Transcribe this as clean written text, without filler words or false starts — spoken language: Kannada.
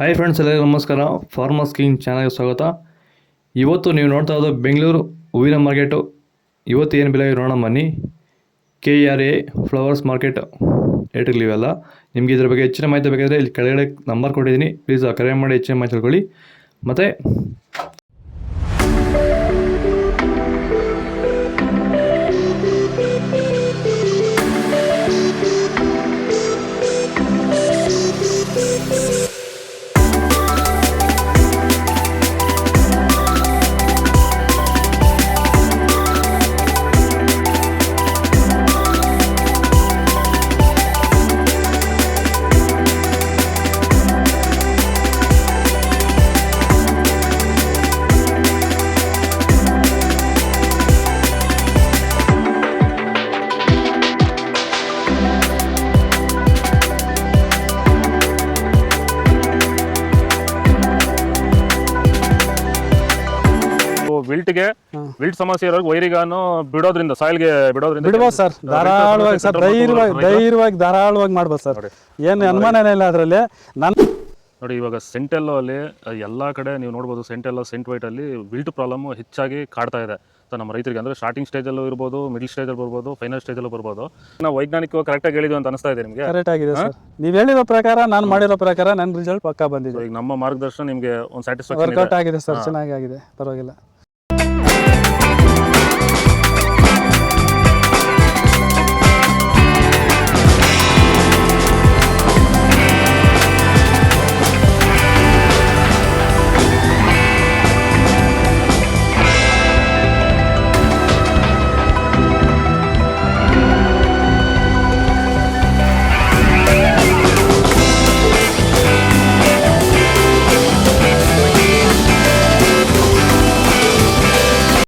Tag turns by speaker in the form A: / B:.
A: ಹಾಯ್ ಫ್ರೆಂಡ್ಸ್, ಎಲ್ಲರಿಗೂ ನಮಸ್ಕಾರ. ಫಾರ್ಮರ್ಸ್ ಕಿಂಗ್ ಚಾನಲ್ಗೆ ಸ್ವಾಗತ. ಇವತ್ತು ನೀವು ನೋಡ್ತಾ ಇರೋದು ಬೆಂಗಳೂರು ಹೂವಿನ ಮಾರ್ಕೆಟು. ಇವತ್ತು ಏನು ಬೆಲೆ ನೋಡೋಣ ಬನ್ನಿ. KRA ಫ್ಲವರ್ಸ್ ಮಾರ್ಕೆಟ್ ರೇಟ್ಗಳಿವೆಲ್ಲ. ನಿಮಗೆ ಇದ್ರ ಬಗ್ಗೆ ಹೆಚ್ಚಿನ ಮಾಹಿತಿ ಬೇಕಾದರೆ ಇಲ್ಲಿ ಕೆಳಗಡೆ ನಂಬರ್ ಕೊಟ್ಟಿದ್ದೀನಿ, ಪ್ಲೀಸ್ ಕರೆ ಮಾಡಿ ಹೆಚ್ಚಿನ ಮಾಹಿತಿ ತಿಳ್ಕೊಳ್ಳಿ. ಮತ್ತು
B: ವಿಲ್ಟ್ ಸಮಸ್ಯೆ ಇರೋರು ವೈರಿಗಾನು ಬಿಡೋದ್ರಿಂದ ಸಾಯಿಲ್ಗೆ
C: ಬಿಡ್ಬೋದು ಸರ್. ಧಾರಾಳವಾಗಿ ಸರ್, ಧೈರ್ಯವಾಗಿ ಧಾರಾಳವಾಗಿ ಮಾಡ್ಬೋದು ಸರ್. ಏನು ಅನುಮಾನನೇ ಇಲ್ಲ ಅದರಲ್ಲಿ.
B: ನೋಡಿ, ಇವಾಗ ಸೆಂಟೆಲ್ಲೋ ಅಲ್ಲಿ ಎಲ್ಲ ಕಡೆ ನೀವು ನೋಡ್ಬೋದು, ಸೆಂಟೆಲ್ಲೋ ಸೆಂಟ್ ವೈಟ್ ಅಲ್ಲಿ ವಿಲ್ಟ್ ಪ್ರಾಬ್ಲಮ್ ಹೆಚ್ಚಾಗಿ ಕಾಡ್ತಾ ಇದೆ. ಸೊ ನಮ್ಮ ರೈತರಿಗೆ ಅಂದ್ರೆ ಸ್ಟಾರ್ಟಿಂಗ್ ಸ್ಟೇಜಲ್ಲೂ ಇರ್ಬೋದು, ಮಿಡಲ್ ಸ್ಟೇಜಲ್ಲಿ ಬರ್ಬೋದು, ಫೈನಲ್ ಸ್ಟೇಜಲ್ಲೂ ಬರ್ಬೋದು. ನಾವು ವೈಜ್ಞಾನಿಕವಾಗಿ ಕರೆಕ್ಟಾಗಿ ಹೇಳಿದ್ವಿ ಅಂತ ಅನಿಸ್ತಾ ಇದೆ ನಿಮಗೆ?
C: ಕರೆಕ್ಟ್ ಆಗಿದೆ ಸರ್. ನೀವು ಹೇಳಿರೋ ಪ್ರಕಾರ, ನಾನು ಮಾಡಿರೋ ಪ್ರಕಾರ ನನ್ನ ರಿಸಲ್ಟ್ ಪಕ್ಕಾ ಬಂದಿದೆ.
B: ಈಗ ನಮ್ಮ ಮಾರ್ಗದರ್ಶನ ನಿಮಗೆ ಒಂದು ಸ್ಯಾಟಿಸ್ಫ್ಯಾಕ್ಷನ್
C: ವರ್ಕೌಟ್ ಆಗಿದೆ ಸರ್, ಚೆನ್ನಾಗಿ ಆಗಿದೆ, ಪರವಾಗಿಲ್ಲ.